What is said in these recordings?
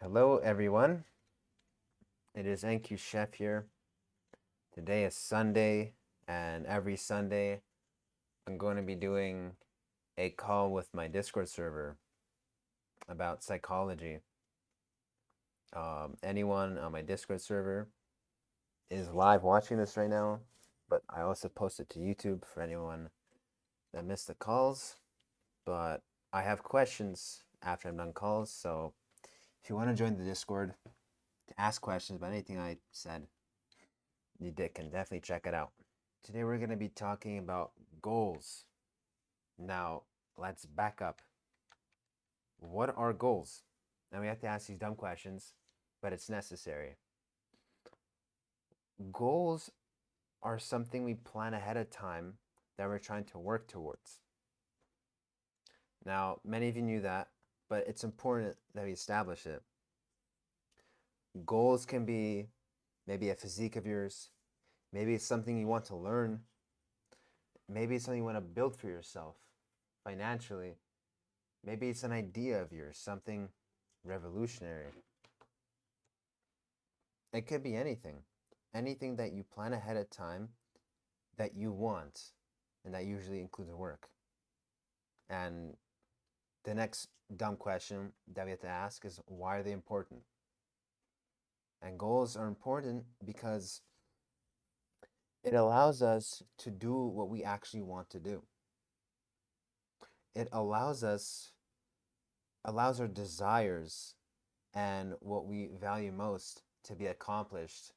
Hello, everyone. It is NQ Chef here. Today is Sunday, and every Sunday I'm going to be doing a call with my Discord server about psychology. Anyone on my Discord server is live watching this right now, but I also post it to YouTube for anyone that missed the calls. But I have questions after I'm done calls, so if you want to join the Discord to ask questions about anything I said, you can definitely check it out. Today we're going to be talking about goals. Now, let's back up. What are goals? Now we have to ask these dumb questions, but it's necessary. Goals are something we plan ahead of time that we're trying to work towards. Now, many of you knew that, but it's important that we establish it. Goals can be maybe a physique of yours, maybe it's something you want to learn, maybe it's something you want to build for yourself financially. Maybe it's an idea of yours, something revolutionary. It could be anything. Anything that you plan ahead of time that you want, and that usually includes work. And the next dumb question that we have to ask is, why are they important? And goals are important because it allows us to do what we actually want to do. It allows our desires and what we value most to be accomplished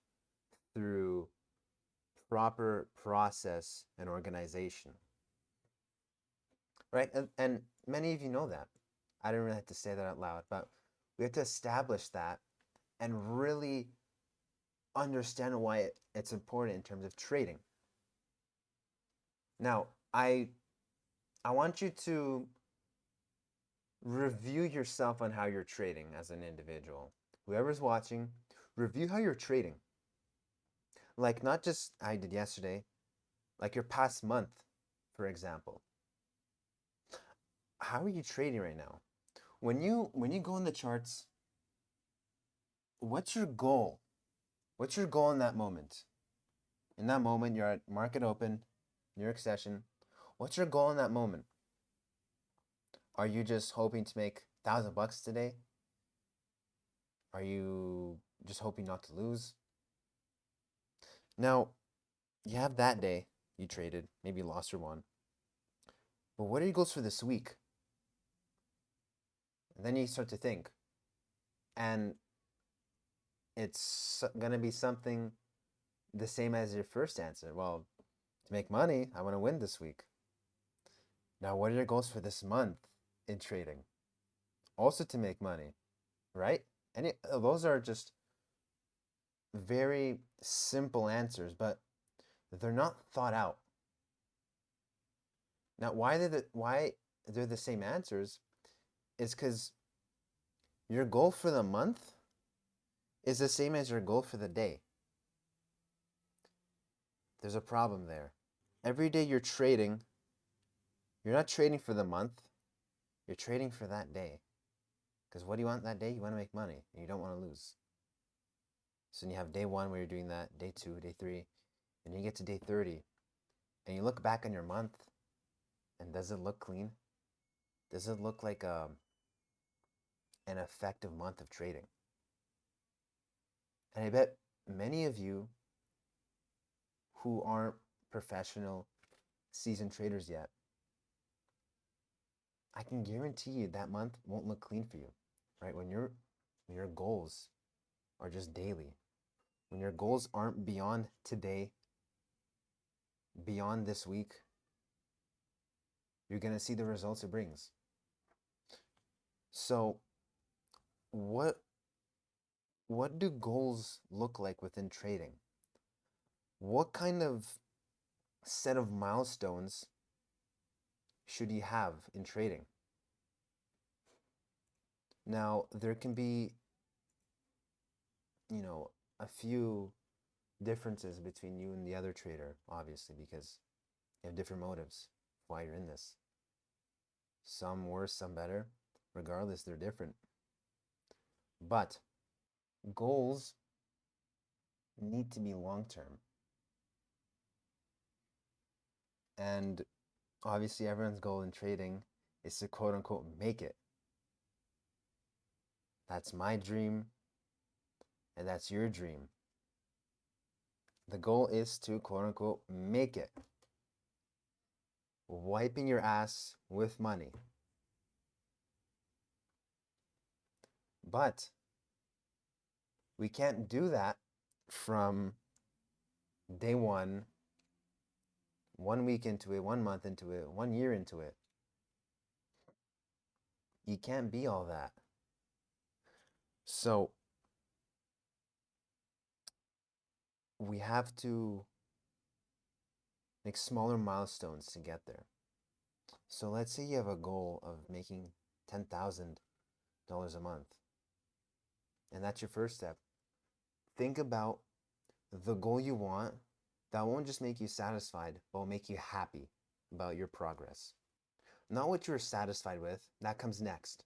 through proper process and organization. Right? And many of you know that. I don't really have to say that out loud, but we have to establish that and really understand why it's important in terms of trading. Now, I want you to review yourself on how you're trading as an individual. Whoever's watching, review how you're trading. Like not just I did yesterday, like your past month, for example. How are you trading right now? When you go in the charts, what's your goal? What's your goal in that moment? In that moment, you're at market open, New York session. What's your goal in that moment? Are you just hoping to make $1,000 today? Are you just hoping not to lose? Now, you have that day you traded, maybe you lost or won. But what are your goals for this week? And then you start to think. And it's going to be something the same as your first answer. Well, to make money, I want to win this week. Now, what are your goals for this month in trading? Also to make money, right? And those are just very simple answers, but they're not thought out. Now, why they're the same answers is because your goal for the month is the same as your goal for the day. There's a problem there. Every day you're trading, you're not trading for the month, you're trading for that day. Because what do you want that day? You want to make money, and you don't want to lose. So you have day 1 where you're doing that, day 2, day 3, and you get to day 30, and you look back on your month, and does it look clean? Does it look like an effective month of trading? And I bet many of you who aren't professional, seasoned traders yet, I can guarantee you that month won't look clean for you, right? When your goals are just daily, when your goals aren't beyond today, beyond this week, you're going to see the results it brings. So, what do goals look like within trading? What kind of set of milestones should you have in trading? Now, there can be, a few differences between you and the other trader, obviously, because you have different motives why you're in this. Some worse, some better. Regardless, they're different. But goals need to be long term. And obviously, everyone's goal in trading is to quote unquote make it. That's my dream, and that's your dream. The goal is to quote unquote make it. Wiping your ass with money. But we can't do that from day one, 1 week into it, 1 month into it, 1 year into it. You can't be all that. So we have to make smaller milestones to get there. So let's say you have a goal of making $10,000 a month, and that's your first step. Think about the goal you want that won't just make you satisfied, but will make you happy about your progress. Not what you're satisfied with, that comes next.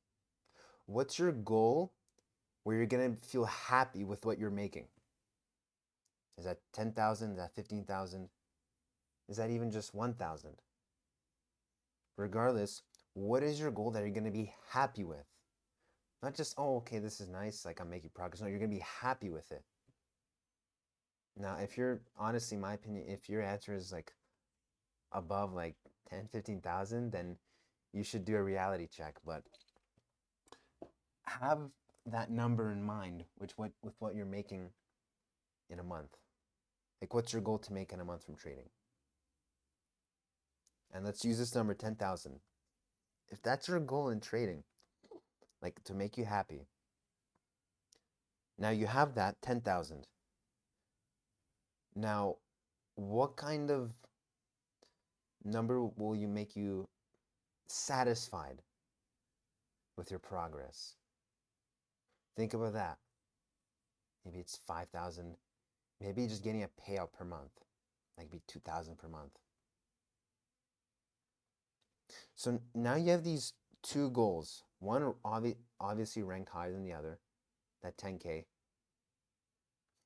What's your goal where you're gonna feel happy with what you're making? Is that 10,000? Is that 15,000? Is that even just 1,000? Regardless, what is your goal that you're gonna be happy with? Not just, oh, okay, this is nice, like I'm making progress. No, you're gonna be happy with it. Now, if you're, honestly, my opinion, if your answer is like above like 10, 15,000, then you should do a reality check. But have that number in mind with what you're making in a month. Like, what's your goal to make in a month from trading? And let's use this number, 10,000. If that's your goal in trading, like to make you happy, now you have that 10,000. Now, what kind of number will you make you satisfied with your progress? Think about that. Maybe it's 5,000. Maybe just getting a payout per month, like be 2,000 per month. So now you have these two goals. One obviously ranked higher than the other, that 10K.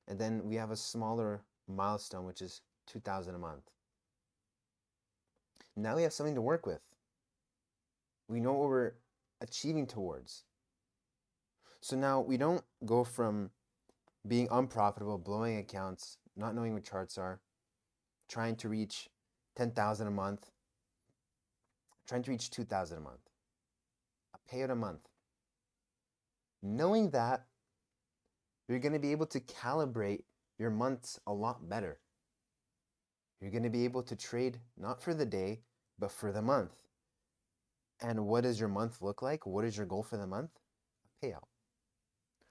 And then we have a smaller milestone, which is 2,000 a month. Now we have something to work with. We know what we're achieving towards. So now we don't go from being unprofitable, blowing accounts, not knowing what charts are, trying to reach 10,000 a month, trying to reach 2,000 a month, a payout a month. Knowing that, you're going to be able to calibrate your months a lot better. You're going to be able to trade not for the day, but for the month. And what does your month look like? What is your goal for the month? A payout.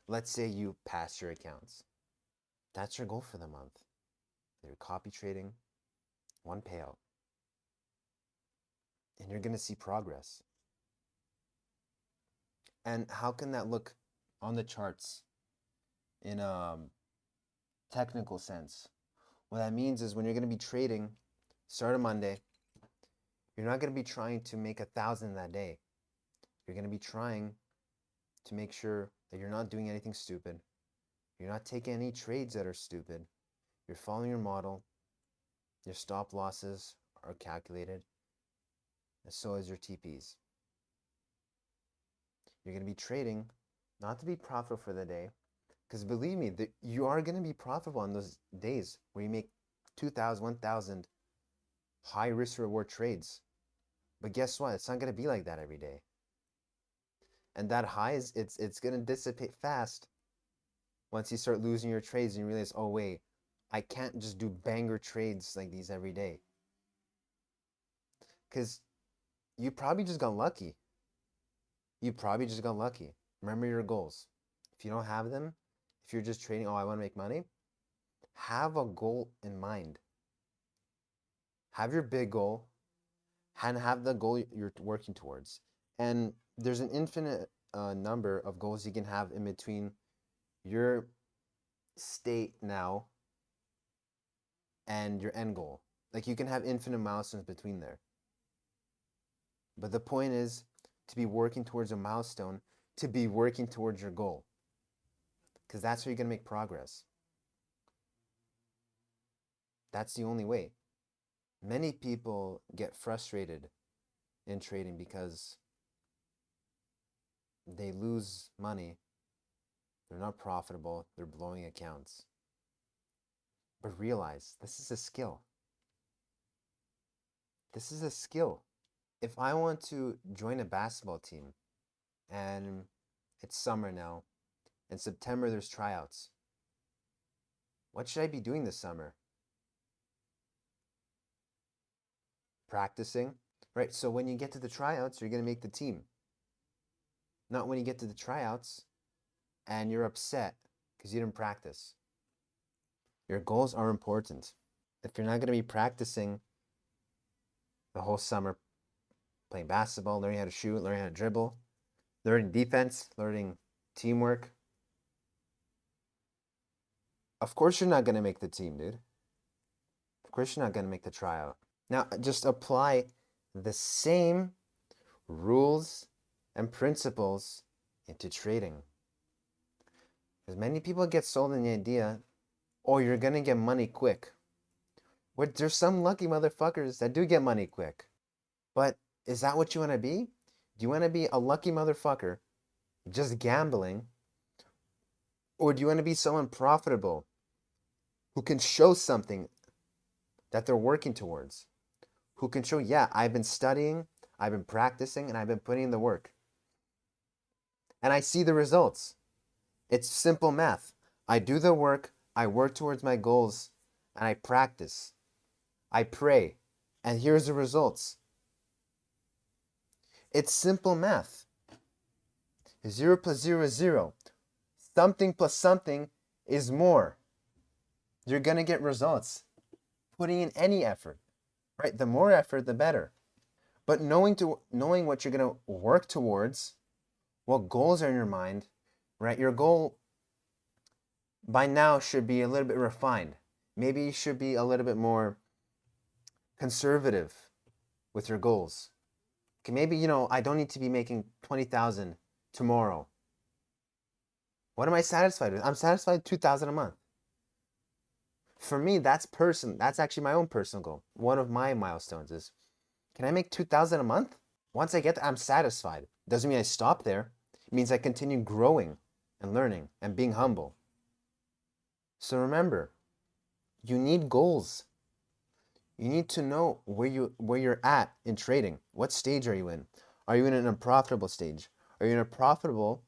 Let's say you pass your accounts. That's your goal for the month. You're copy trading, one payout. And you're going to see progress. And how can that look on the charts in a technical sense? What that means is when you're going to be trading, start on Monday, you're not going to be trying to make 1,000 that day. You're going to be trying to make sure that you're not doing anything stupid. You're not taking any trades that are stupid. You're following your model. Your stop losses are calculated, and so is your TPs. You're going to be trading not to be profitable for the day, because believe me, you are going to be profitable on those days where you make 2,000, 1,000 high risk reward trades. But guess what? It's not going to be like that every day. And that high is it's going to dissipate fast once you start losing your trades and you realize, oh wait, I can't just do banger trades like these every day. Because you probably just got lucky. You probably just got lucky. Remember your goals. If you don't have them, if you're just trading, oh, I want to make money, have a goal in mind. Have your big goal and have the goal you're working towards. And there's an infinite number of goals you can have in between your state now and your end goal. Like you can have infinite milestones between there. But the point is to be working towards a milestone, to be working towards your goal. because that's how you're going to make progress. That's the only way. Many people get frustrated in trading because they lose money, they're not profitable, they're blowing accounts. But realize this is a skill. This is a skill. If I want to join a basketball team and it's summer now, in September there's tryouts, what should I be doing this summer? Practicing, right? So when you get to the tryouts, you're going to make the team. Not when you get to the tryouts and you're upset because you didn't practice. Your goals are important. If you're not going to be practicing the whole summer, playing basketball, learning how to shoot, learning how to dribble, learning defense, learning teamwork, of course you're not going to make the team, dude. Of course you're not going to make the tryout. Now, just apply the same rules and principles into trading. Because many people get sold on the idea, oh, you're going to get money quick. There's some lucky motherfuckers that do get money quick. But is that what you want to be? Do you want to be a lucky motherfucker just gambling? Or do you want to be someone profitable who can show something that they're working towards? Who can show, yeah, I've been studying, I've been practicing, and I've been putting in the work. And I see the results. It's simple math. I do the work, I work towards my goals, and I practice. I pray, and here's the results. It's simple math. 0 plus 0 is 0. Something plus something is more. You're going to get results. Putting in any effort, right? The more effort, the better. But knowing what you're going to work towards, what goals are in your mind, right? Your goal by now should be a little bit refined. Maybe you should be a little bit more conservative with your goals. Okay, maybe, I don't need to be making 20,000 tomorrow. What am I satisfied with? I'm satisfied with 2,000 a month. For me, that's actually my own personal goal. One of my milestones is, can I make 2,000 a month? Once I get there, I'm satisfied. Doesn't mean I stop there. It means I continue growing and learning and being humble. So remember, you need goals. You need to know where you're at in trading. What stage are you in? Are you in an unprofitable stage? Are you in a profitable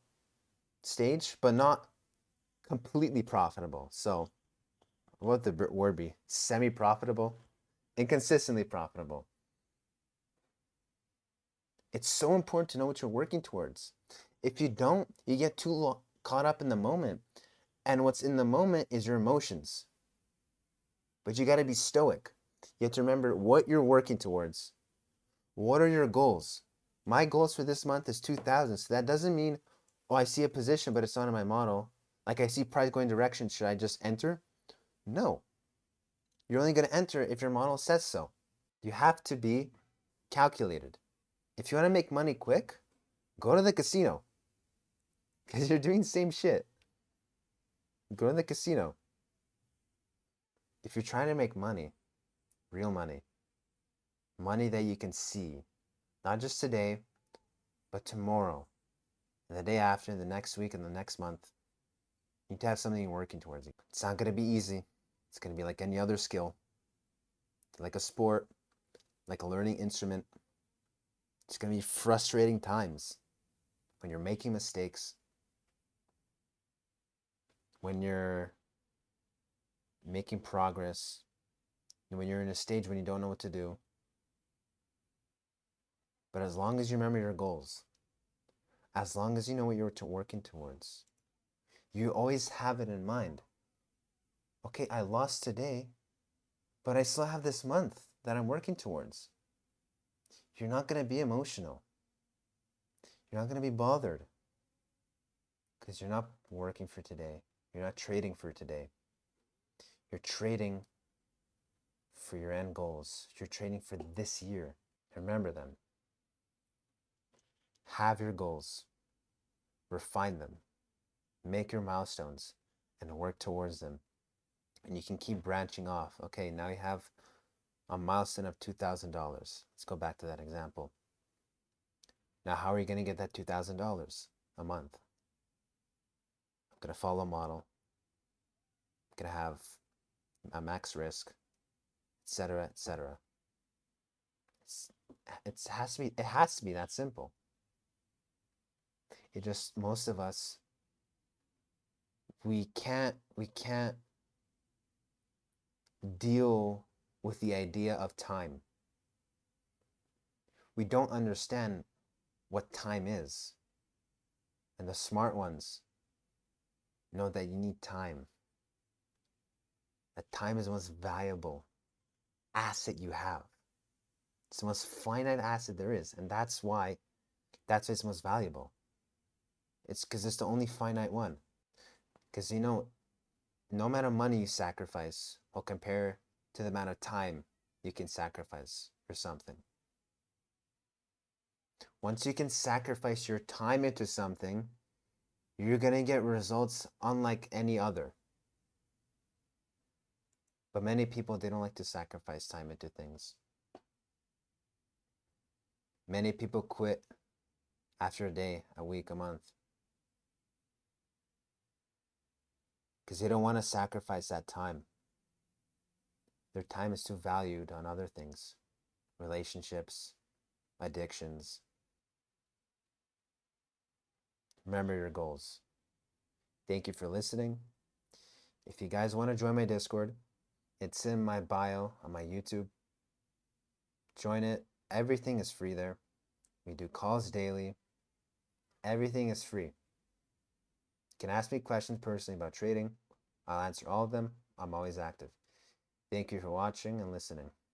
stage, but not completely profitable? So, what would the word be? Semi-profitable? Inconsistently profitable. It's so important to know what you're working towards. If you don't, you get too caught up in the moment. And what's in the moment is your emotions. But you got to be stoic. You have to remember what you're working towards. What are your goals? My goals for this month is 2,000. So that doesn't mean, oh, I see a position, but it's not in my model. Like I see price going direction. Should I just enter? No. You're only going to enter if your model says so. You have to be calculated. If you want to make money quick, go to the casino. Because you're doing the same shit. Go to the casino. If you're trying to make money, real money that you can see, not just today, but tomorrow, and the day after, the next week, and the next month, you need to have something you're working towards. It's not going to be easy. It's going to be like any other skill, like a sport, like a learning instrument. It's going to be frustrating times when you're making mistakes, when you're making progress, and when you're in a stage when you don't know what to do. But as long as you remember your goals, as long as you know what you're working towards, you always have it in mind. Okay, I lost today, but I still have this month that I'm working towards. You're not going to be emotional. You're not going to be bothered because you're not working for today. You're not trading for today. You're trading for your end goals. You're trading for this year. Remember them. Have your goals. Refine them. Make your milestones and work towards them. And you can keep branching off. Okay, now you have a milestone of $2,000. Let's go back to that example. Now, how are you going to get that $2,000 a month? I'm going to follow a model. I'm going to have a max risk, etc., etc. It has to be that simple. It just, most of us, we can't deal with the idea of time. We don't understand what time is. And the smart ones know that you need time. That time is the most valuable asset you have. It's the most finite asset there is. And that's why it's the most valuable. It's because it's the only finite one. Because, you know, no amount of money you sacrifice will compare to the amount of time you can sacrifice for something. Once you can sacrifice your time into something, you're going to get results unlike any other. But many people, they don't like to sacrifice time into things. Many people quit after a day, a week, a month. Because they don't want to sacrifice that time. Their time is too valued on other things. Relationships, addictions. Remember your goals. Thank you for listening. If you guys want to join my Discord, it's in my bio on my YouTube. Join it. Everything is free there. We do calls daily. Everything is free. You can ask me questions personally about trading. I'll answer all of them. I'm always active. Thank you for watching and listening.